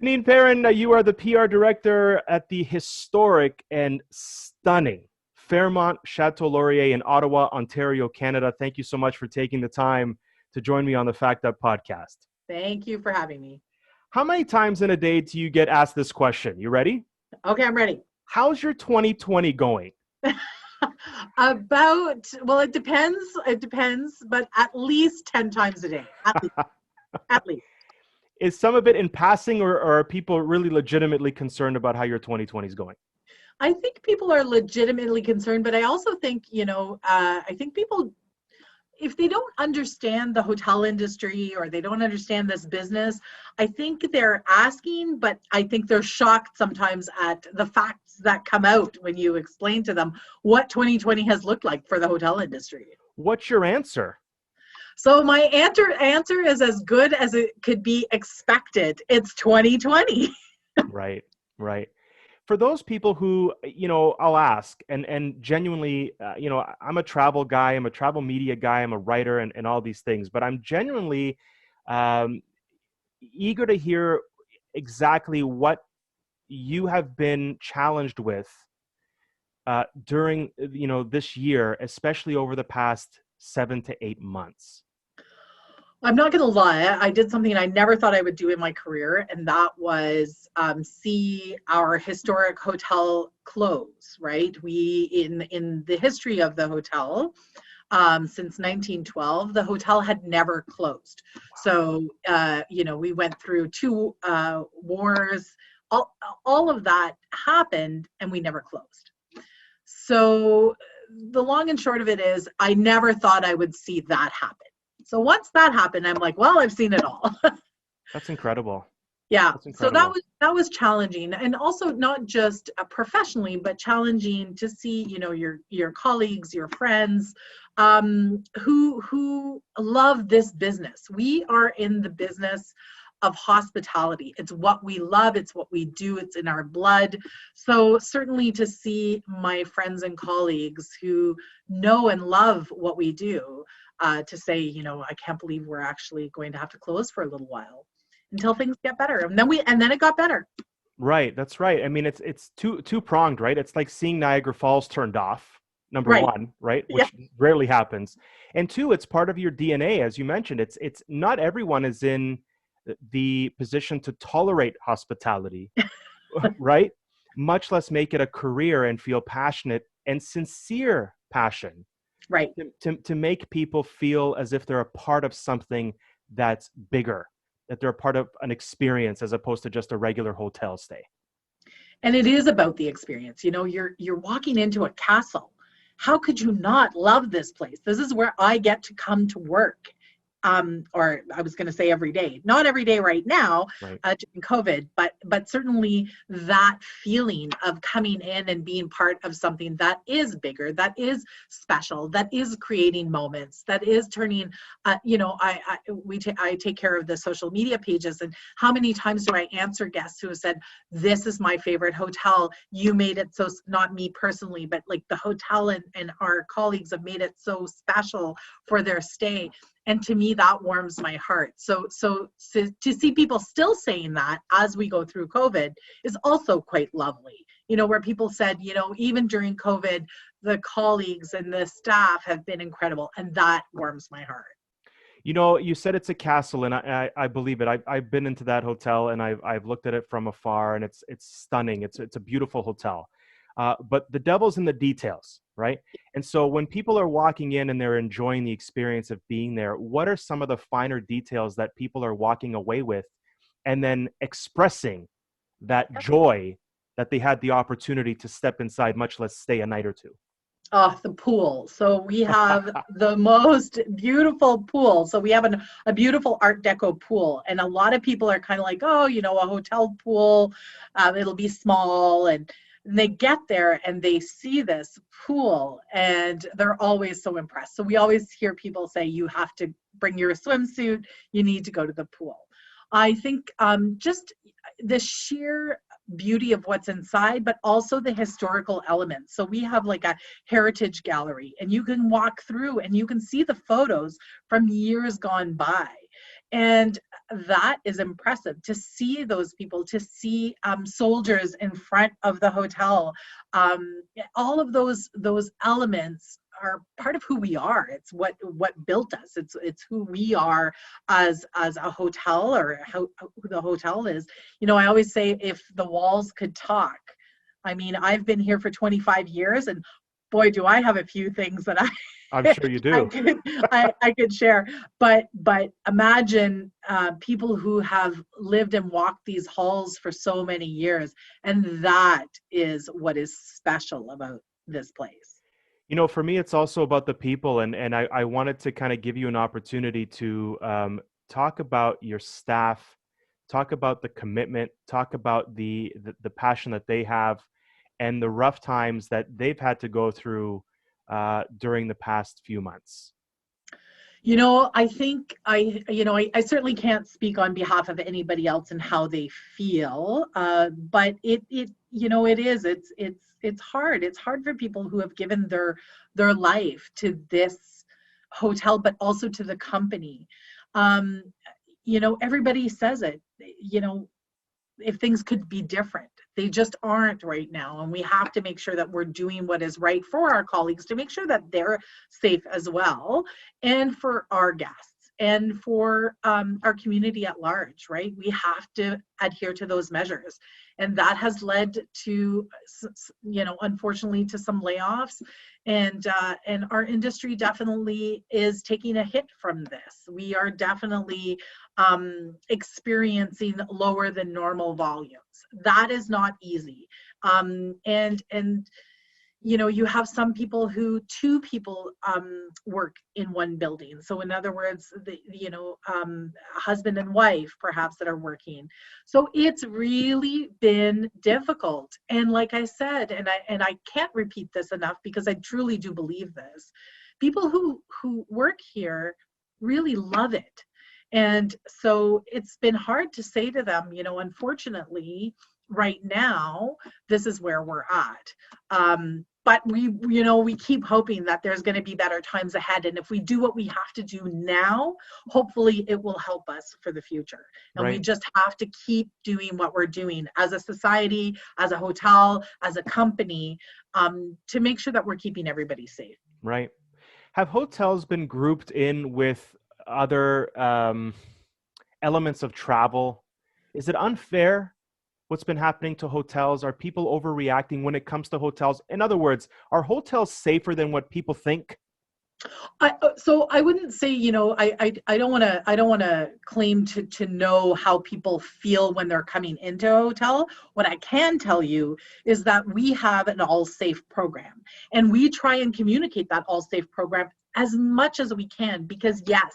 Deneen Perrin, you are the PR director at the historic and stunning Fairmont Chateau Laurier in Ottawa, Ontario, Canada. Thank you so much for taking the time to join me on the Fact Up podcast. Thank you for having me. How many times in a day do you get asked this question? You ready? Okay, I'm ready. How's your 2020 going? Well, it depends, but at least 10 times a day, at least. Is some of it in passing, or are people really legitimately concerned about how your 2020 is going? I think people are legitimately concerned, but I also think, I think people, if they don't understand the hotel industry or they don't understand this business, I think they're asking, but I think they're shocked sometimes at the facts that come out when you explain to them what 2020 has looked like for the hotel industry. What's your answer? So my answer is as good as it could be expected. It's 2020. Right. For those people who, I'll ask, and genuinely, I'm a travel guy, I'm a travel media guy, I'm a writer and all these things, but I'm genuinely eager to hear exactly what you have been challenged with during, this year, especially over the past 7 to 8 months. I'm not going to lie. I did something I never thought I would do in my career, and that was see our historic hotel close, right? We, in the history of the hotel, since 1912, the hotel had never closed. So, we went through 2 wars. All of that happened, and we never closed. So the long and short of it is, I never thought I would see that happen. So once that happened, I'm like, well, I've seen it all. That's incredible. Yeah. That's incredible. So that was challenging, and also not just professionally, but challenging to see, your colleagues, your friends, who love this business. We are in the business of hospitality. It's what we love. It's what we do. It's in our blood. So certainly to see my friends and colleagues who know and love what we do, to say, I can't believe we're actually going to have to close for a little while until things get better. And then it got better. Right. That's right. I mean, it's two-pronged, right? It's like seeing Niagara Falls turned off, number Right. one, right? Which rarely happens. And 2, it's part of your DNA, as you mentioned. It's not everyone is in the position to tolerate hospitality, right? Much less make it a career and feel passionate and sincere passion. Right. To make people feel as if they're a part of something that's bigger, that they're a part of an experience as opposed to just a regular hotel stay. And it is about the experience. You're walking into a castle. How could you not love this place? This is where I get to come to work. Or I was going to say every day, not every day right now, right. During COVID, but certainly that feeling of coming in and being part of something that is bigger, that is special, that is creating moments, that is turning, I take care of the social media pages, and how many times do I answer guests who have said, this is my favorite hotel. You made it so, not me personally, but like the hotel and our colleagues have made it so special for their stay. And to me, that warms my heart. So to see people still saying that as we go through COVID is also quite lovely. Where people said, even during COVID, the colleagues and the staff have been incredible. And that warms my heart. You said it's a castle, and I believe it. I've been into that hotel, and I've looked at it from afar, and it's stunning. It's a beautiful hotel. But the devil's in the details, right? And so when people are walking in and they're enjoying the experience of being there, what are some of the finer details that people are walking away with and then expressing that joy that they had the opportunity to step inside, much less stay a night or 2? Oh, the pool. So we have the most beautiful pool. So we have a beautiful Art Deco pool. And a lot of people are kind of like, oh, a hotel pool, it'll be small. And they get there and they see this pool and they're always so impressed. So we always hear people say, you have to bring your swimsuit, you need to go to the pool. I think just the sheer beauty of what's inside, but also the historical elements. So we have like a heritage gallery, and you can walk through and you can see the photos from years gone by. And that is impressive to see those people, to see soldiers in front of the hotel. All of those elements are part of who we are. It's what built us. It's who we are as a hotel, or who the hotel is. I always say, if the walls could talk. I mean, I've been here for 25 years, and boy, do I have a few things that I'm sure you do. I could share. But imagine people who have lived and walked these halls for so many years, and that is what is special about this place. For me, it's also about the people, and I wanted to kind of give you an opportunity to talk about your staff, talk about the commitment, talk about the passion that they have, and the rough times that they've had to go through during the past few months. I think I certainly can't speak on behalf of anybody else and how they feel, but it's hard. It's hard for people who have given their life to this hotel, but also to the company. Everybody says it. If things could be different, they just aren't right now, and we have to make sure that we're doing what is right for our colleagues, to make sure that they're safe as well, and for our guests, and for our community at large, right? We have to adhere to those measures, and that has led to, unfortunately, to some layoffs, and our industry definitely is taking a hit from this. We are definitely experiencing lower than normal volumes. That is not easy. And you have some people who two people work in one building. So in other words, husband and wife perhaps that are working. So it's really been difficult. And like I said, and I can't repeat this enough, because I truly do believe this, people who work here really love it. And so it's been hard to say to them, unfortunately, right now, this is where we're at. But we keep hoping that there's going to be better times ahead. And if we do what we have to do now, hopefully it will help us for the future. And Right. We just have to keep doing what we're doing as a society, as a hotel, as a company, to make sure that we're keeping everybody safe. Right. Have hotels been grouped in with other elements of travel? Is it unfair what's been happening to hotels? Are people overreacting when it comes to hotels? In other words, are hotels safer than what people think? So I wouldn't say, I don't want to claim to know how people feel when they're coming into a hotel. What I can tell you is that we have an all safe program, and we try and communicate that all safe program as much as we can, because yes,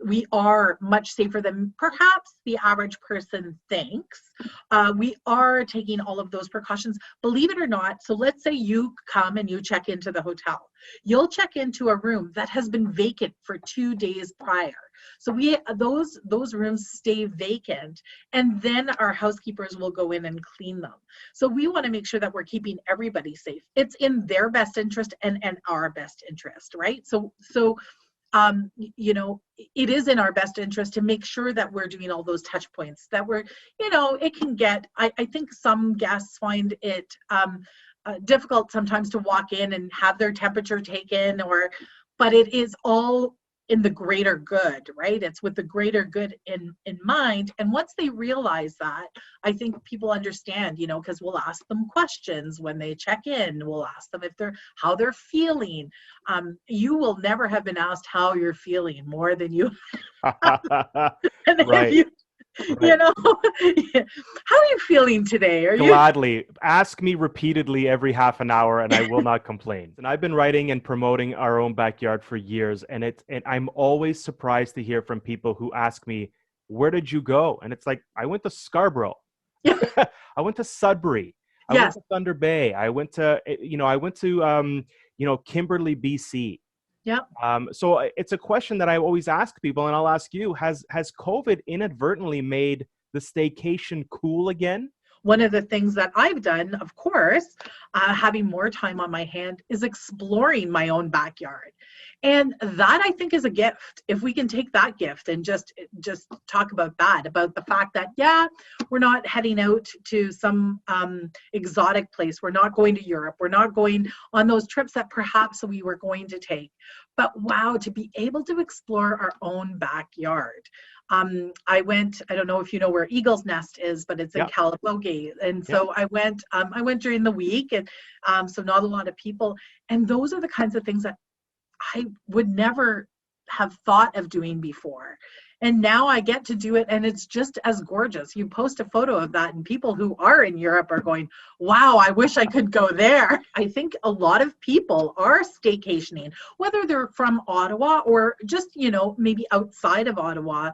we are much safer than perhaps the average person thinks. We are taking all of those precautions, believe it or not. So let's say you come and you check into the hotel. You'll check into a room that has been vacant for 2 days prior. So those rooms stay vacant, and then our housekeepers will go in and clean them. So we want to make sure that we're keeping everybody safe. It's in their best interest and our best interest, right? So it is in our best interest to make sure that we're doing all those touch points, that we're, it can get, I think some guests find it difficult sometimes to walk in and have their temperature taken, but it is all in the greater good, right? It's with the greater good in mind. And once they realize that, I think people understand, because we'll ask them questions when they check in. We'll ask them how they're feeling. You will never have been asked how you're feeling more than you. Right. Right. How are you feeling today? Gladly. Ask me repeatedly every half an hour and I will not complain. And I've been writing and promoting Our Own Backyard for years. And I'm always surprised to hear from people who ask me, where did you go? And it's like, I went to Scarborough. I went to Sudbury. I went to Thunder Bay. I went to Kimberley, BC. Yeah. So it's a question that I always ask people, and I'll ask you: Has COVID inadvertently made the staycation cool again? one of the things that I've done, of course, having more time on my hand, is exploring my own backyard. And that, I think, is a gift. If we can take that gift and just talk about that, about the fact that, yeah, we're not heading out to some exotic place. We're not going to Europe. We're not going on those trips that perhaps we were going to take. But wow, to be able to explore our own backyard. I don't know if you know where Eagle's Nest is, but it's in Calibogue. And so I went during the week, and so not a lot of people. And those are the kinds of things that I would never have thought of doing before. And now I get to do it, and it's just as gorgeous. You post a photo of that, and people who are in Europe are going, wow, I wish I could go there. I think a lot of people are staycationing, whether they're from Ottawa or just, maybe outside of Ottawa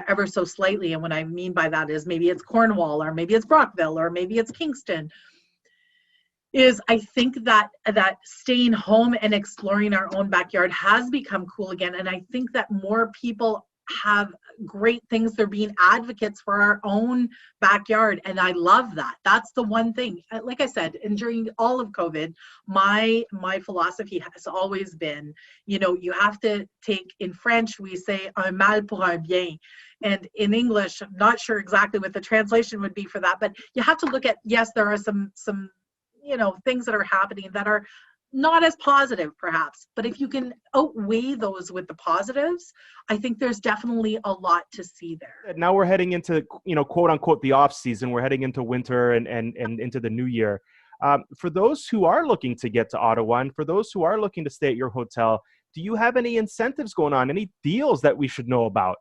ever so slightly. And what I mean by that is maybe it's Cornwall, or maybe it's Brockville, or maybe it's Kingston. I think that staying home and exploring our own backyard has become cool again. And I think that more people have great things. They're being advocates for our own backyard. And I love that. That's the one thing. Like I said, and during all of COVID, my philosophy has always been, you have to take, in French, we say un mal pour un bien. And in English, I'm not sure exactly what the translation would be for that, but you have to look at, yes, there are some things that are happening that are not as positive perhaps, but if you can outweigh those with the positives, I think there's definitely a lot to see there. Now we're heading into, quote unquote, the off season. We're heading into winter and into the new year. For those who are looking to get to Ottawa, and for those who are looking to stay at your hotel, do you have any incentives going on, any deals that we should know about?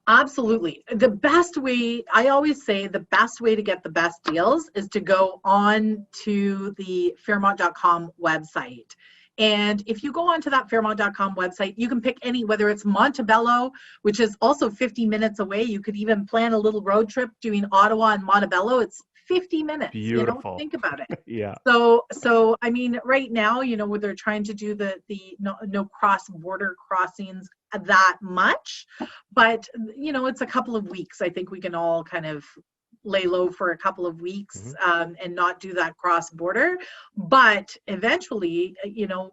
Absolutely. The best way, I always say the best way to get the best deals is to go on to the Fairmont.com website. And if you go onto that Fairmont.com website, you can pick any, whether it's Montebello, which is also 50 minutes away. You could even plan a little road trip doing Ottawa and Montebello. It's 50 minutes. Beautiful. Think about it. Yeah. So I mean, right now, where they're trying to do the no cross-border crossings that much, but it's a couple of weeks. I think we can all kind of lay low for a couple of weeks and not do that cross border. But eventually,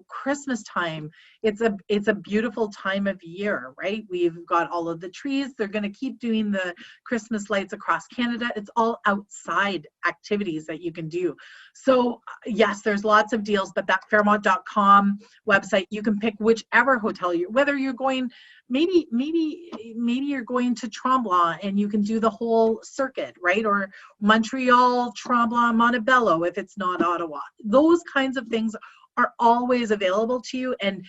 Christmas time, it's a beautiful time of year, right? We've got all of the trees. They're going to keep doing the Christmas lights across Canada. It's all outside activities that you can do. So yes, there's lots of deals, but that Fairmont.com website, you can pick whichever hotel whether you're going, maybe you're going to Tremblant and you can do the whole circuit, right? Or Montreal, Tremblant, Montebello, if it's not Ottawa. Those kinds of things are always available to you. And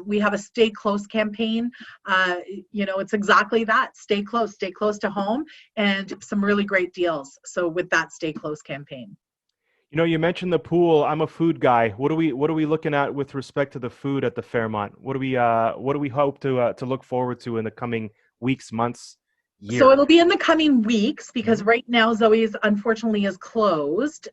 we have a Stay Close campaign. It's exactly that. Stay close to home, and some really great deals. So with that Stay Close campaign. You mentioned the pool. I'm a food guy. What are we looking at with respect to the food at the Fairmont? What do we hope to look forward to in the coming weeks, months, year? So it'll be in the coming weeks, because right now Zoe's unfortunately is closed,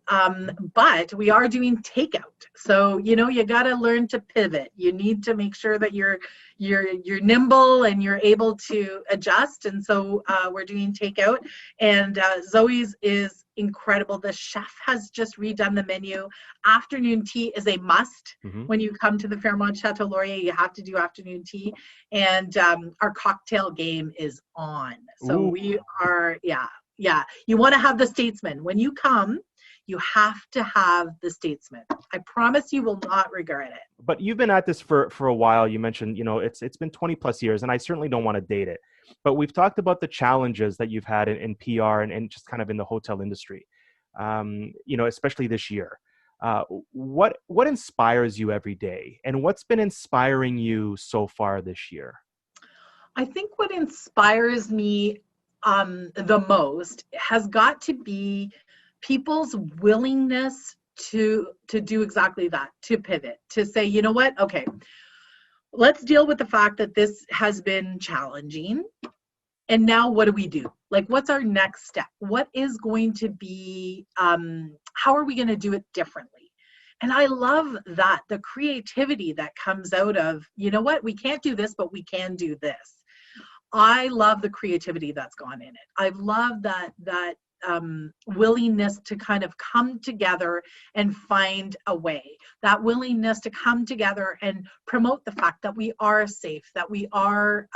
but we are doing takeout. So you got to learn to pivot. You need to make sure that you're nimble and you're able to adjust. And so we're doing takeout, and Zoe's is incredible. The chef has just redone the menu. Afternoon tea is a must. When you come to the Fairmont Chateau Laurier, you have to do afternoon tea. And our cocktail game is on. So we are, you want to have the Statesman. When you come, you have to have the Statesman. I promise you will not regret it. But you've been at this for a while. You mentioned, it's been 20 plus years, and I certainly don't want to date it. But we've talked about the challenges that you've had in PR and just kind of in the hotel industry, especially this year. What inspires you every day, and what's been inspiring you so far this year? I think what inspires me the most has got to be people's willingness to do exactly that, to pivot, to say, you know what, okay, let's deal with the fact that this has been challenging. And now what do we do? Like, what's our next step? What is going to be, how are we going to do it differently? And I love that, the creativity that comes out of, you know what, we can't do this, but we can do this. I love the creativity that's gone in it. I've loved that willingness to kind of come together and find a way, that willingness to come together and promote the fact that we are safe, that we are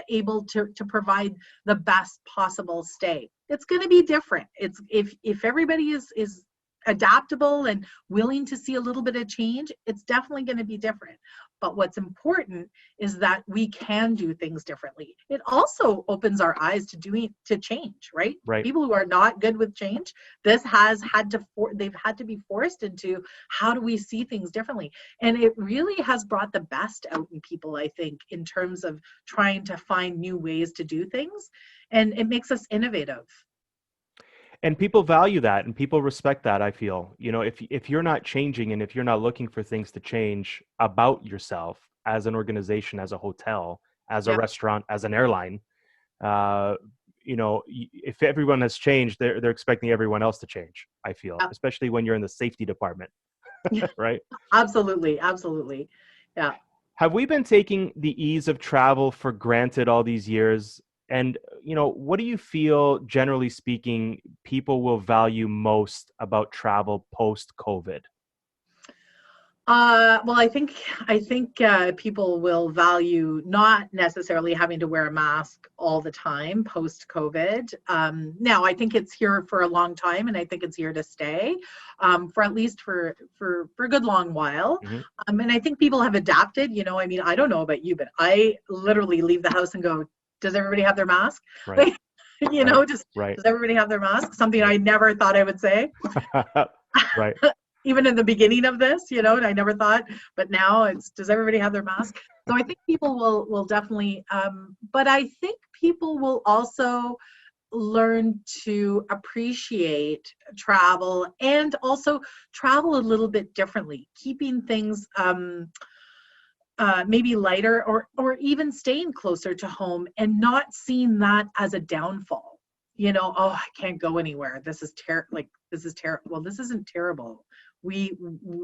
able to provide the best possible stay. It's going to be different. It's if everybody is adaptable and willing to see a little bit of change, it's definitely going to be different. But what's important is that we can do things differently. It also opens our eyes to change, right? Right. People who are not good with change, this has had to they've had to be forced into how do we see things differently. And it really has brought the best out in people, I think, in terms of trying to find new ways to do things. And it makes us innovative. And people value that and people respect that, I feel. If you're not changing and if you're not looking for things to change about yourself as an organization, as a hotel, as a restaurant, as an airline, if everyone has changed, they're expecting everyone else to change, I feel, especially when you're in the safety department, right? Absolutely. Absolutely. Yeah. Have we been taking the ease of travel for granted all these years? And, what do you feel, generally speaking, people will value most about travel post-COVID? Well, I think people will value not necessarily having to wear a mask all the time post-COVID. Now, I think it's here for a long time, and I think it's here to stay for at least for a good long while. Mm-hmm. And I think people have adapted. I don't know about you, but I literally leave the house and go, does everybody have their mask? Right. Does everybody have their mask? Something I never thought I would say. Right. Even in the beginning of this, and I never thought, but now it's, does everybody have their mask? So I think people will definitely, but I think people will also learn to appreciate travel and also travel a little bit differently, keeping things maybe lighter or even staying closer to home and not seeing that as a downfall. Oh, I can't go anywhere. This is terrible. Well, this isn't terrible. We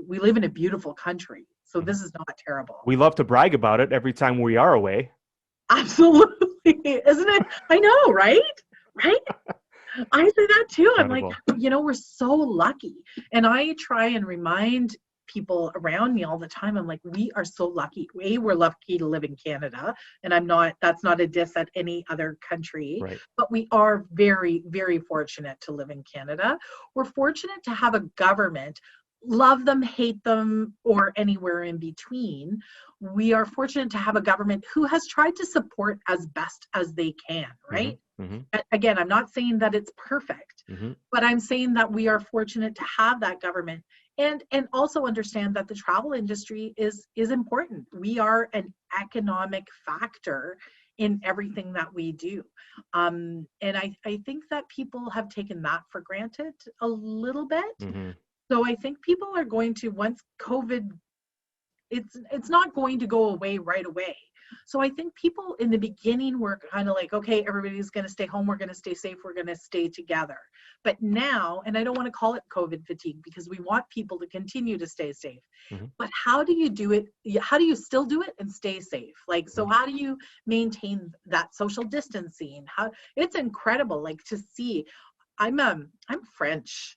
live in a beautiful country, so this is not terrible. We love to brag about it every time we are away. Absolutely. Isn't it? I know, right? I say that too. Incredible. I'm like, we're so lucky. And I try and remind people around me all the time. I'm like, we are so lucky. We're lucky to live in Canada, and that's not a diss at any other country, right. But we are very, very fortunate to live in Canada. We're fortunate to have a government, love them, hate them, or anywhere in between. We are fortunate to have a government who has tried to support as best as they can, right? Mm-hmm. Again, I'm not saying that it's perfect, but I'm saying that we are fortunate to have that government and also understand that the travel industry is important. We are an economic factor in everything that we do. And I think that people have taken that for granted a little bit. So I think people are going to, once COVID, it's not going to go away right away. So I think people in the beginning were kind of like, okay, everybody's going to stay home. We're going to stay safe. We're going to stay together. But now, and I don't want to call it COVID fatigue because we want people to continue to stay safe. But how do you do it? How do you still do it and stay safe? Like, so how do you maintain that social distancing? It's incredible, like to see. I'm French,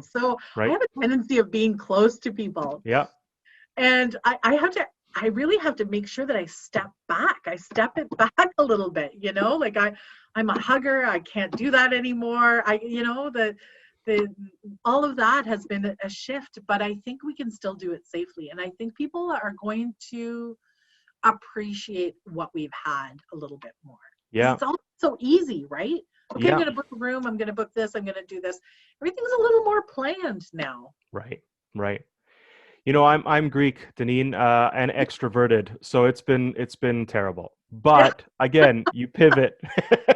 so I have a tendency of being close to people. Yeah. And I really have to make sure that I step back. I step it back a little bit, like I'm a hugger. I can't do that anymore. All of that has been a shift, but I think we can still do it safely. And I think people are going to appreciate what we've had a little bit more. Yeah. It's all so easy, right? Okay, I'm going to book a room. I'm going to book this. I'm going to do this. Everything's a little more planned now. Right. I'm Greek, Deneen, and extroverted, so it's been terrible. But again, you pivot,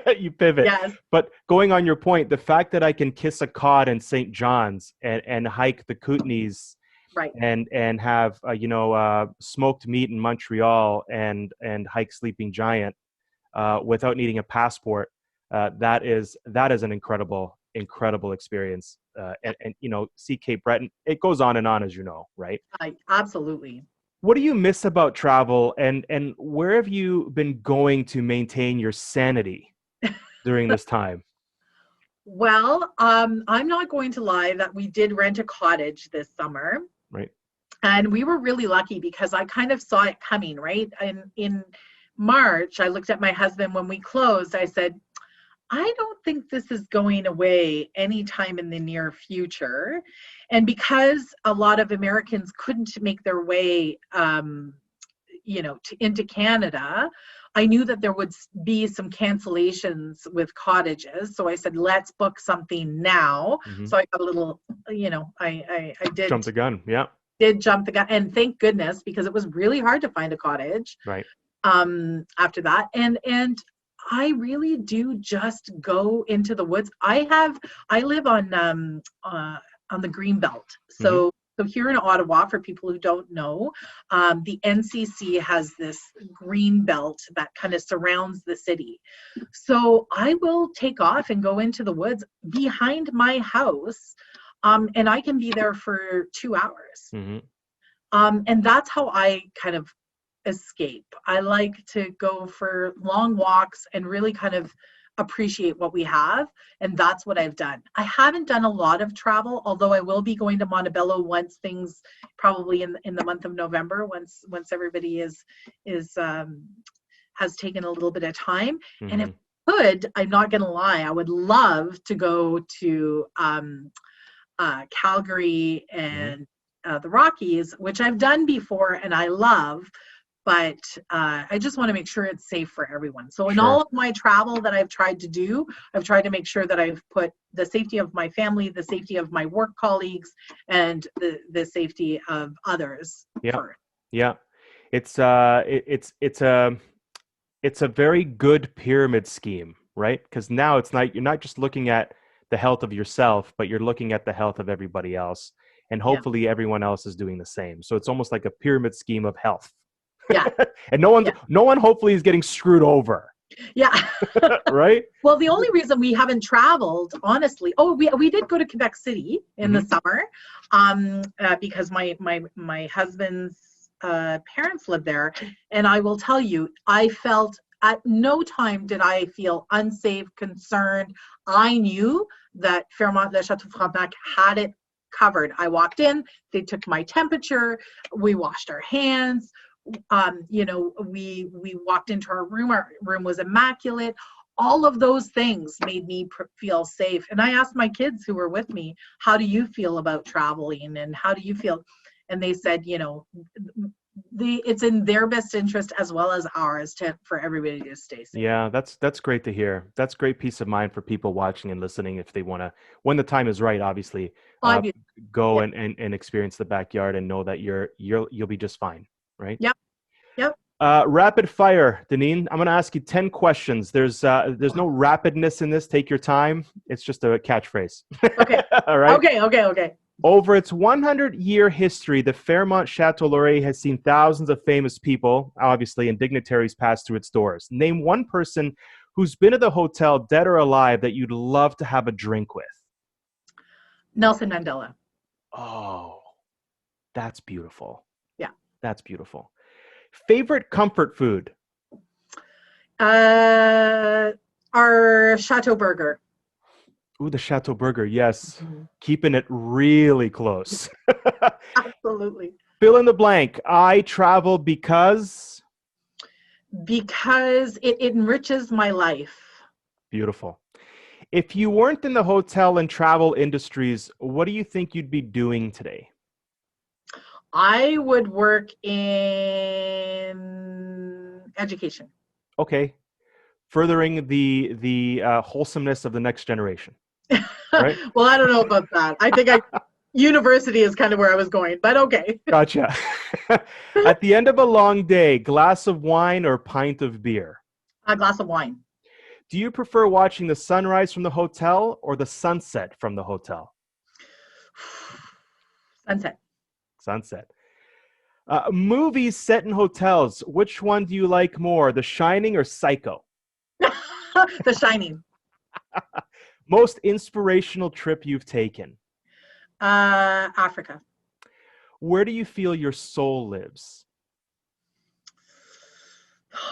Yes. But going on your point, the fact that I can kiss a cod in St. John's and hike the Kootenays, right, and have smoked meat in Montreal and hike Sleeping Giant without needing a passport, that is an incredible experience. And see Cape Breton. It goes on and on, as you know, right? Absolutely. What do you miss about travel, and where have you been going to maintain your sanity during this time? Well, I'm not going to lie that we did rent a cottage this summer. Right. And we were really lucky because I kind of saw it coming, right? In March, I looked at my husband when we closed. I said, I don't think this is going away anytime in the near future. And because a lot of Americans couldn't make their way, into Canada, I knew that there would be some cancellations with cottages. So I said, let's book something now. Hmm. So I got a little, I Jump the gun. Yeah. did jump the gun, and thank goodness, because it was really hard to find a cottage Right. after that. And I really do just go into the woods. I live on the green belt. Hmm. So here in Ottawa, for people who don't know, the NCC has this green belt that kind of surrounds the city. So I will take off and go into the woods behind my house, and I can be there for 2 hours. Hmm. And that's how I kind of escape. I like to go for long walks and really kind of appreciate what we have. And that's what I've done. I haven't done a lot of travel, although I will be going to Montebello once things, probably in the month of November, once everybody has taken a little bit of time. And if Hmm. I could, I'm not going to lie, I would love to go to Calgary Hmm. and the Rockies, which I've done before and I love, but I just want to make sure it's safe for everyone. So in Sure. all of my travel that I've tried to do, I've tried to make sure that I've put the safety of my family, the safety of my work colleagues, and the safety of others Yeah. first. Yeah. It's a very good pyramid scheme, right? Because now you're not just looking at the health of yourself, but you're looking at the health of everybody else. And Yeah. hopefully everyone else is doing the same. So it's almost like a pyramid scheme of health. Yeah. And Yeah. no one hopefully is getting screwed over, Yeah. right? Well, the only reason we haven't traveled, honestly, we did go to Quebec City in the Hmm. summer, because my husband's parents live there, and I will tell you, I felt at no time did I feel unsafe, concerned. I knew that Fairmont Chateau Laurier had it covered. I walked in, they took my temperature, we washed our hands. We walked into our room was immaculate. All of those things made me feel safe. And I asked my kids who were with me, how do you feel about traveling and how do you feel? And they said, it's in their best interest as well as ours for everybody to stay safe. Yeah, that's great to hear. That's great peace of mind for people watching and listening if they want to, when the time is right, obviously, uh, Obviously. go Yeah. and experience the backyard and know that you'll be just fine, right? Yep. Yep. Rapid fire, Deneen. I'm going to ask you 10 questions. There's no rapidness in this. Take your time. It's just a catchphrase. Okay. All right. Okay. Over its 100-year history, the Fairmont Chateau Laurier has seen thousands of famous people, obviously, and dignitaries pass through its doors. Name one person who's been at the hotel, dead or alive, that you'd love to have a drink with. Nelson Mandela. Oh, that's beautiful. Yeah. That's beautiful. Favorite comfort food? Our Chateau burger. Ooh, the Chateau burger. Yes. Mhm. Keeping it really close. Absolutely. Fill in the blank. I travel because. Because it enriches my life. Beautiful. If you weren't in the hotel and travel industries, what do you think you'd be doing today? I would work in education. Okay. Furthering the wholesomeness of the next generation, right? Well, I don't know about that. I think university is kind of where I was going, but okay. Gotcha. At the end of a long day, glass of wine or pint of beer? A glass of wine. Do you prefer watching the sunrise from the hotel or the sunset from the hotel? Sunset. Sunset. Movies set in hotels. Which one do you like more, The Shining or Psycho? The Shining. Most inspirational trip you've taken? Africa. Where do you feel your soul lives?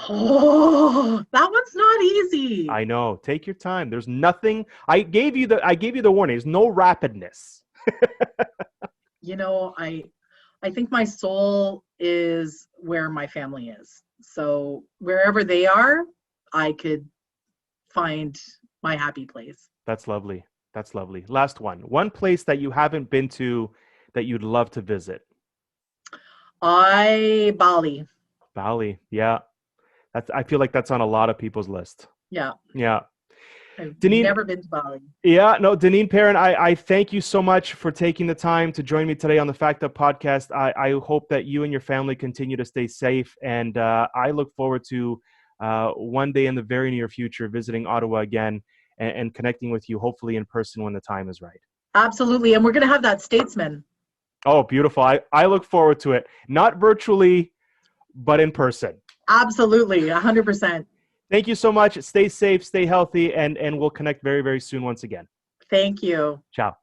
Oh, that one's not easy. I know. Take your time. There's nothing. I gave you the warning. There's no rapidness. You know, I think my soul is where my family is. So wherever they are, I could find my happy place. That's lovely. That's lovely. Last one. One place that you haven't been to that you'd love to visit. Bali. Bali. Yeah. I feel like that's on a lot of people's list. Yeah. Yeah. I've Deneen, never been to Bali. yeah, no, Deneen Perrin, I thank you so much for taking the time to join me today on the Fact Up podcast. I hope that you and your family continue to stay safe. And I look forward to one day in the very near future visiting Ottawa again and connecting with you, hopefully in person when the time is right. Absolutely. And we're going to have that statesman. Oh, beautiful. I look forward to it. Not virtually, but in person. Absolutely. 100%. Thank you so much. Stay safe, stay healthy, and we'll connect very, very soon once again. Thank you. Ciao.